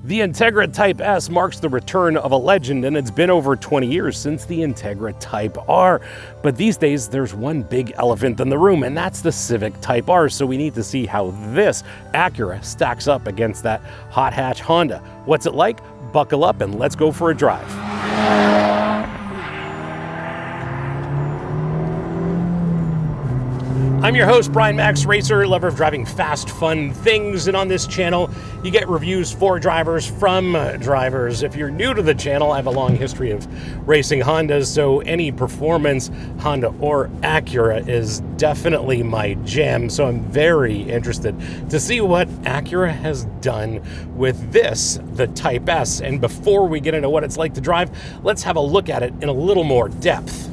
The Integra Type S marks the return of a legend, and it's been over 20 years since the Integra Type R. But these days, there's one big elephant in the room, and that's the Civic Type R. So we need to see how this Acura stacks up against that hot hatch Honda. What's it like? Buckle up and let's go for a drive. I'm your host, Brian Makse, racer, lover of driving fast, fun things. And on this channel, you get reviews for drivers from drivers. If you're new to the channel, I have a long history of racing Hondas, so any performance Honda or Acura is definitely my jam. So I'm very interested to see what Acura has done with this, the Type S. And before we get into what it's like to drive, let's have a look at it in a little more depth.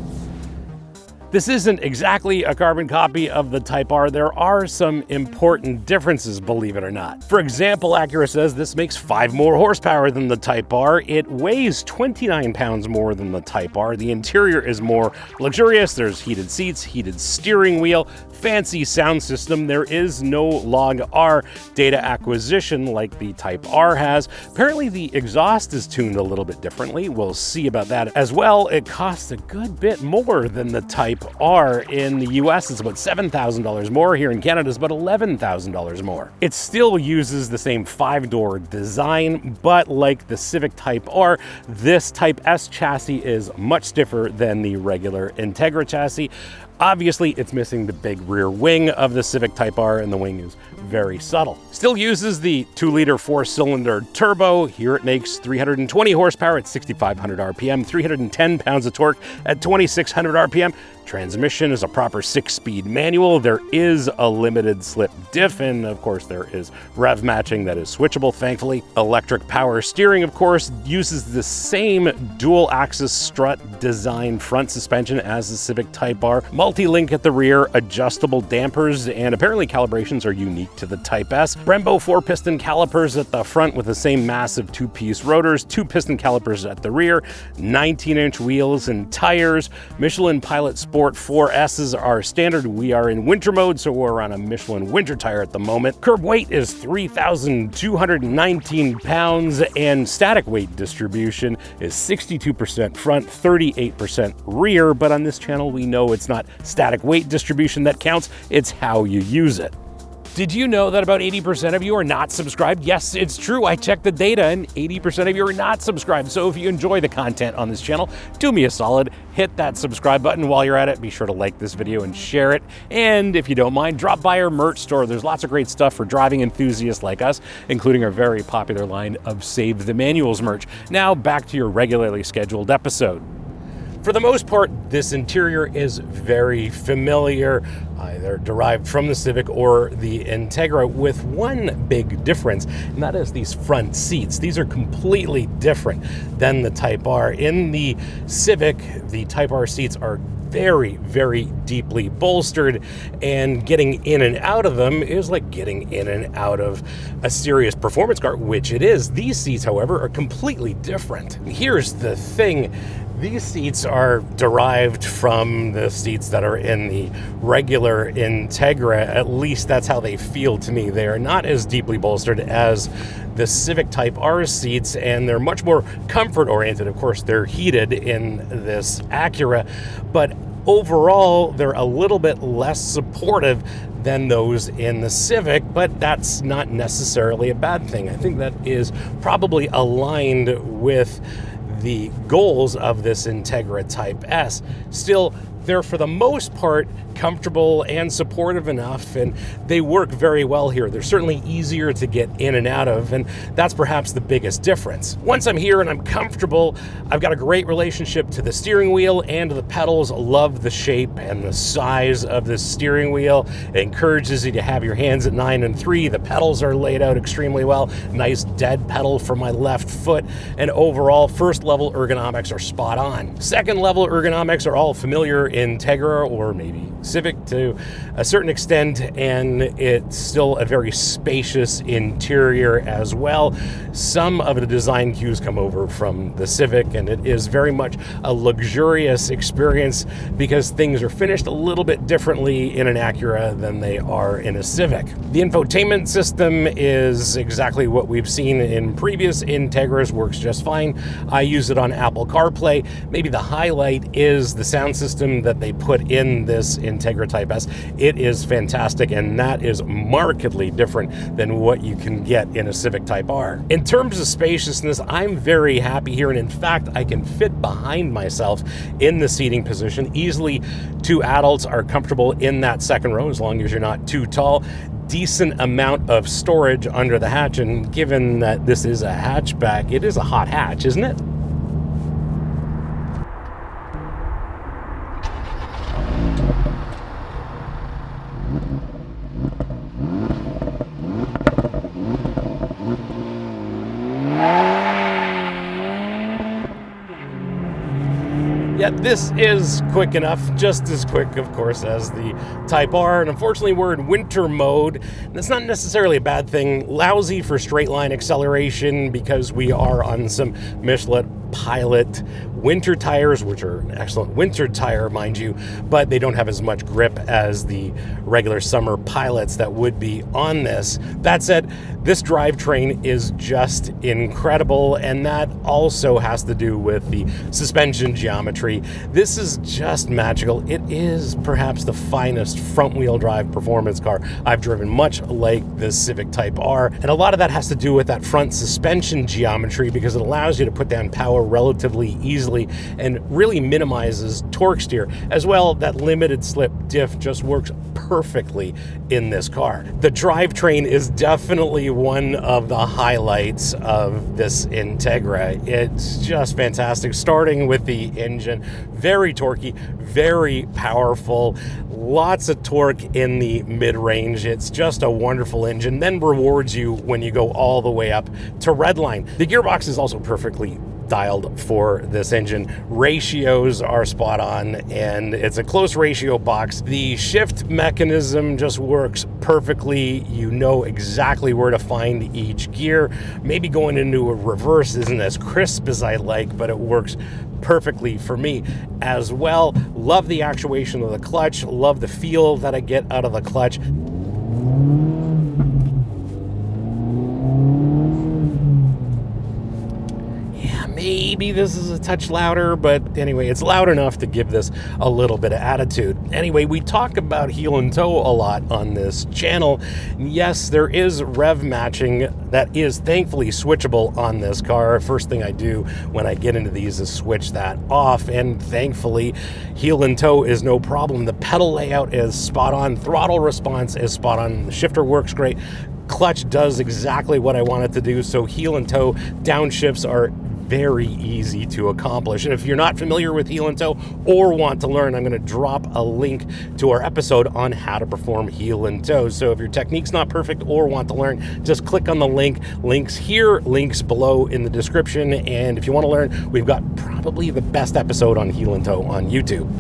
This isn't exactly a carbon copy of the Type R. There are some important differences, believe it or not. For example, Acura says this makes 5 more horsepower than the Type R. It weighs 29 pounds more than the Type R. The interior is more luxurious. There's heated seats, heated steering wheel, fancy sound system. There is no log R data acquisition like the Type R has. Apparently the exhaust is tuned a little bit differently. We'll see about that as well. It costs a good bit more than the Type R. In the US, it's about $7,000 more. Here in Canada, it's about $11,000 more. It still uses the same 5-door design, but like the Civic Type R, this Type S chassis is much stiffer than the regular Integra chassis. Obviously, it's missing the big rear wing of the Civic Type R, and the wing is very subtle. Still uses the 2-liter 4-cylinder turbo. Here it makes 320 horsepower at 6,500 RPM, 310 pounds of torque at 2,600 RPM. Transmission is a proper 6-speed manual. There is a limited slip diff, and of course there is rev matching that is switchable, thankfully. Electric power steering, of course, uses the same dual-axis strut design front suspension as the Civic Type R. Multi-link at the rear, adjustable dampers, and apparently calibrations are unique to the Type S. Brembo 4-piston calipers at the front with the same massive 2-piece rotors, 2-piston calipers at the rear, 19-inch wheels and tires. Michelin Pilot Sport 4S's are standard. We are in winter mode, so we're on a Michelin winter tire at the moment. Curb weight is 3,219 pounds, and static weight distribution is 62% front, 38% rear. But on this channel, we know it's not static weight distribution that counts, it's how you use it. Did you know that about 80% of you are not subscribed? Yes, it's true. I checked the data and 80% of you are not subscribed. So if you enjoy the content on this channel, do me a solid, hit that subscribe button. While you're at it, be sure to like this video and share it. And if you don't mind, drop by our merch store. There's lots of great stuff for driving enthusiasts like us, including our very popular line of Save the Manuals merch. Now back to your regularly scheduled episode. For the most part, this interior is very familiar, either derived from the Civic or the Integra, with one big difference, and that is these front seats. These are completely different than the Type R. In the Civic, the Type R seats are very, very deeply bolstered, and getting in and out of them is like getting in and out of a serious performance car, which it is. These seats, however, are completely different. Here's the thing. These seats are derived from the seats that are in the regular Integra. At least that's how they feel to me. They are not as deeply bolstered as the Civic Type R seats, and they're much more comfort-oriented. Of course, they're heated in this Acura, but overall, they're a little bit less supportive than those in the Civic, but that's not necessarily a bad thing. I think that is probably aligned with the goals of this Integra Type S. Still, they're for the most part comfortable and supportive enough, and they work very well here. They're certainly easier to get in and out of, and that's perhaps the biggest difference. Once I'm here and I'm comfortable, I've got a great relationship to the steering wheel and to the pedals. Love the shape and the size of the steering wheel. It encourages you to have your hands at 9 and 3. The pedals are laid out extremely well. Nice dead pedal for my left foot, and overall first level ergonomics are spot on. Second level ergonomics are all familiar Integra or maybe Civic to a certain extent, and it's still a very spacious interior as well. Some of the design cues come over from the Civic, and it is very much a luxurious experience because things are finished a little bit differently in an Acura than they are in a Civic. The infotainment system is exactly what we've seen in previous Integras, works just fine. I use it on Apple CarPlay. Maybe the highlight is the sound system that they put in this Integra Type S. It is fantastic, and that is markedly different than what you can get in a Civic Type R. In terms of spaciousness, I'm very happy here, and in fact, I can fit behind myself in the seating position easily. Two adults are comfortable in that second row as long as you're not too tall. Decent amount of storage under the hatch, and given that this is a hatchback, it is a hot hatch, isn't it? Yeah, this is quick enough, just as quick, of course, as the Type R, and unfortunately we're in winter mode. That's not necessarily a bad thing. Lousy for straight line acceleration because we are on some Michelin Pilot winter tires, which are an excellent winter tire, mind you, but they don't have as much grip as the regular summer Pilots that would be on this. That said, this drivetrain is just incredible, and that also has to do with the suspension geometry. This is just magical. It is perhaps the finest front-wheel drive performance car I've driven, much like the Civic Type R, and a lot of that has to do with that front suspension geometry because it allows you to put down power relatively easily and really minimizes torque steer. As well, that limited slip diff just works perfectly in this car. The drivetrain is definitely one of the highlights of this Integra. It's just fantastic, starting with the engine. Very torquey, very powerful, lots of torque in the mid-range. It's just a wonderful engine, then rewards you when you go all the way up to redline. The gearbox is also perfectly dialed for this engine. Ratios are spot on, and it's a close ratio box. The shift mechanism just works perfectly. You know exactly where to find each gear. Maybe going into a reverse isn't as crisp as I like, but it works perfectly for me as well. Love the actuation of the clutch. Love the feel that I get out of the clutch. Maybe this is a touch louder, but anyway, it's loud enough to give this a little bit of attitude. Anyway, we talk about heel and toe a lot on this channel. Yes, there is rev matching that is thankfully switchable on this car. First thing I do when I get into these is switch that off, and thankfully heel and toe is no problem. The pedal layout is spot on, throttle response is spot on, the shifter works great, clutch does exactly what I want it to do, so heel and toe downshifts are very easy to accomplish. And if you're not familiar with heel and toe or want to learn, I'm going to drop a link to our episode on how to perform heel and toe. So if your technique's not perfect or want to learn, just click on the link. Links here, links below in the description. And if you want to learn, we've got probably the best episode on heel and toe on YouTube.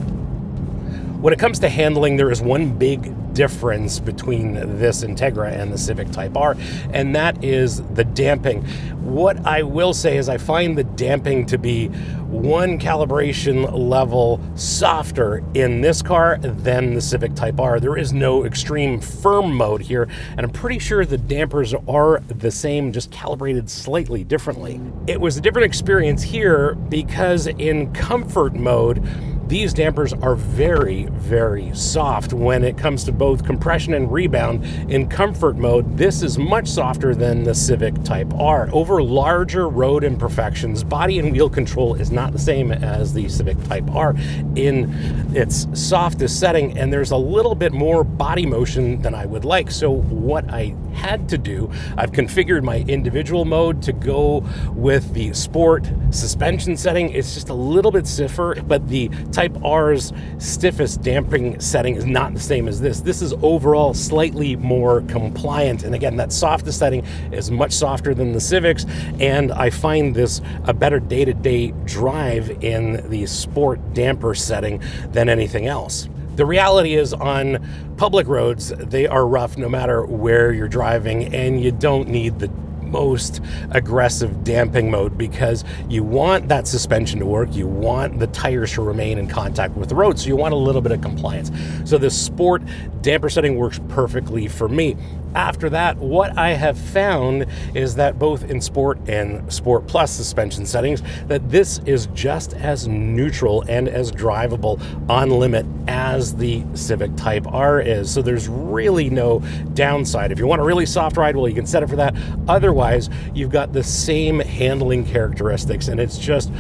When it comes to handling, there is one big difference between this Integra and the Civic Type R, and that is the damping. What I will say is I find the damping to be one calibration level softer in this car than the Civic Type R. There is no extreme firm mode here, and I'm pretty sure the dampers are the same, just calibrated slightly differently. It was a different experience here because in comfort mode, these dampers are very, very soft when it comes to both compression and rebound. In comfort mode, this is much softer than the Civic Type R. Over larger road imperfections, body and wheel control is not the same as the Civic Type R in its softest setting, and there's a little bit more body motion than I would like. So what I had to do, I've configured my individual mode to go with the sport suspension setting. It's just a little bit stiffer, but the Type R's stiffest damping setting is not the same as this. This is overall slightly more compliant. And again, that softest setting is much softer than the Civics. And I find this a better day-to-day drive in the sport damper setting than anything else. The reality is, on public roads, they are rough no matter where you're driving, and you don't need the most aggressive damping mode because you want that suspension to work, you want the tires to remain in contact with the road, so you want a little bit of compliance. So this sport damper setting works perfectly for me. After that, what I have found is that both in Sport and Sport Plus suspension settings, that this is just as neutral and as drivable on limit as the Civic Type R is. So there's really no downside. If you want a really soft ride, well, you can set it for that. Otherwise, you've got the same handling characteristics, and it's just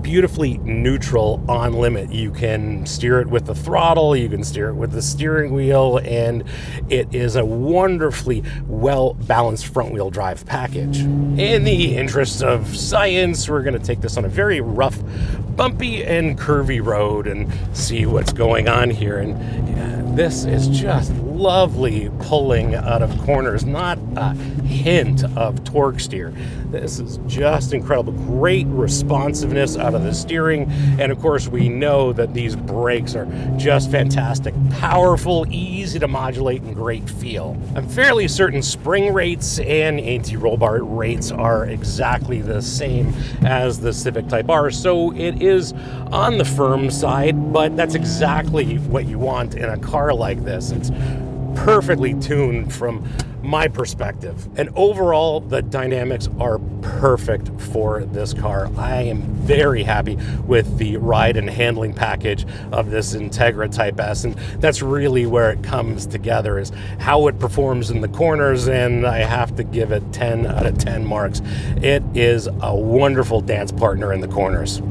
beautifully neutral on limit. You can steer it with the throttle, you can steer it with the steering wheel, and it is a wonderfully well-balanced front-wheel drive package. In the interest of science, we're going to take this on a very rough, bumpy and curvy road and see what's going on here. And this is just lovely pulling out of corners, not a hint of torque steer. This is just incredible. Great responsiveness out of the steering, and of course we know that these brakes are just fantastic. Powerful, easy to modulate, and great feel. I'm fairly certain spring rates and anti-roll bar rates are exactly the same as the Civic Type R, so it is on the firm side, but that's exactly what you want in a car like this. It's perfectly tuned from my perspective. And overall, the dynamics are perfect for this car. I am very happy with the ride and handling package of this Integra Type S, and that's really where it comes together, is how it performs in the corners, and I have to give it 10 out of 10 marks. It is a wonderful dance partner in the corners.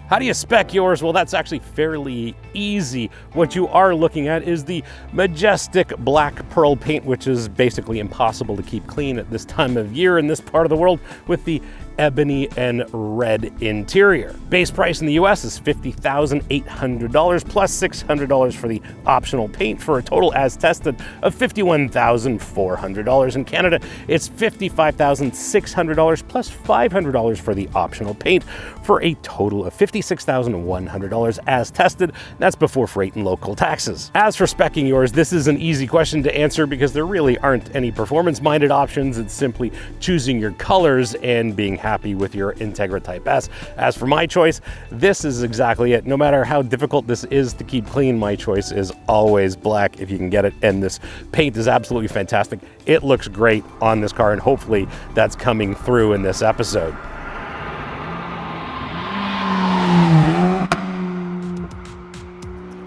How do you spec yours? Well, that's actually fairly easy. What you are looking at is the majestic black pearl paint, which is basically impossible to keep clean at this time of year in this part of the world, with the ebony and red interior. Base price in the US is $50,800 plus $600 for the optional paint, for a total as tested of $51,400. In Canada, it's $55,600 plus $500 for the optional paint, for a total of $56,100 as tested. That's before freight and local taxes. As for speccing yours, this is an easy question to answer because there really aren't any performance-minded options. It's simply choosing your colors and being happy with your Integra Type S. As for my choice, this is exactly it. No matter how difficult this is to keep clean, my choice is always black if you can get it, and this paint is absolutely fantastic. It looks great on this car, and hopefully that's coming through in this episode.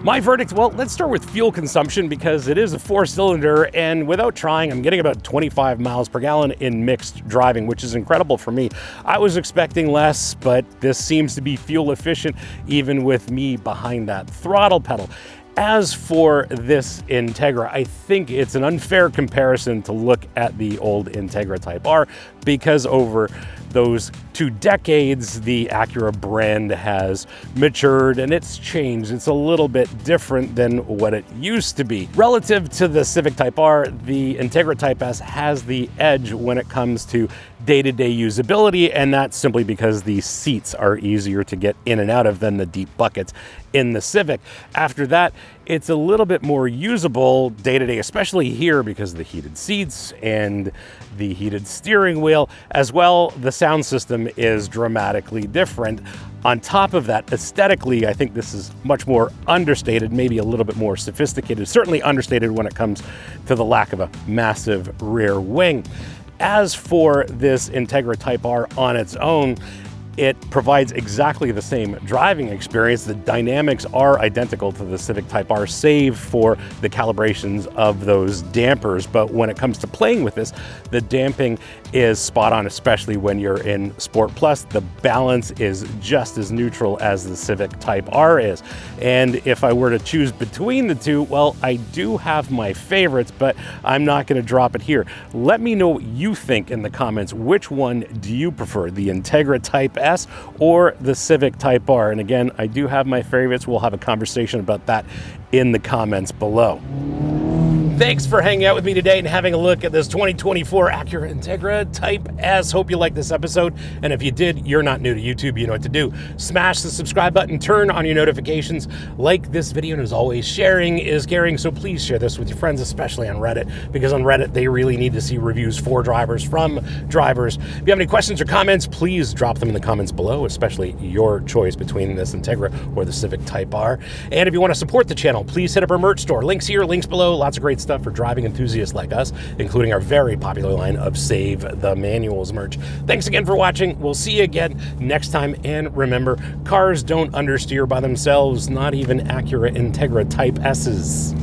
My verdict, well, let's start with fuel consumption because it is a 4-cylinder, and without trying, I'm getting about 25 miles per gallon in mixed driving, which is incredible for me. I was expecting less, but this seems to be fuel efficient even with me behind that throttle pedal. As for this Integra, I think it's an unfair comparison to look at the old Integra Type R because over those 2 decades, the Acura brand has matured and it's changed. It's a little bit different than what it used to be. Relative to the Civic Type R, the Integra Type S has the edge when it comes to day-to-day usability, and that's simply because the seats are easier to get in and out of than the deep buckets in the Civic. After that, it's a little bit more usable day-to-day, especially here because of the heated seats and the heated steering wheel. As well, the sound system is dramatically different. On top of that, aesthetically, I think this is much more understated, maybe a little bit more sophisticated, certainly understated when it comes to the lack of a massive rear wing. As for this Integra Type R on its own, it provides exactly the same driving experience. The dynamics are identical to the Civic Type R, save for the calibrations of those dampers. But when it comes to playing with this, the damping is spot on, especially when you're in Sport Plus. The balance is just as neutral as the Civic Type R is. And if I were to choose between the two, well, I do have my favorites, but I'm not going to drop it here. Let me know what you think in the comments. Which one do you prefer, the Integra Type S or the Civic Type R? And again, I do have my favorites. We'll have a conversation about that in the comments below. Thanks for hanging out with me today and having a look at this 2024 Acura Integra Type S. Hope you liked this episode. And if you did, you're not new to YouTube, you know what to do. Smash the subscribe button, turn on your notifications, like this video, and as always, sharing is caring. So please share this with your friends, especially on Reddit, because on Reddit, they really need to see reviews for drivers from drivers. If you have any questions or comments, please drop them in the comments below, especially your choice between this Integra or the Civic Type R. And if you want to support the channel, please hit up our merch store. Links here, links below, lots of great stuff for driving enthusiasts like us, including our very popular line of Save the Manuals merch. Thanks again for watching. We'll see you again next time. And remember, cars don't understeer by themselves, not even Acura Integra Type S's.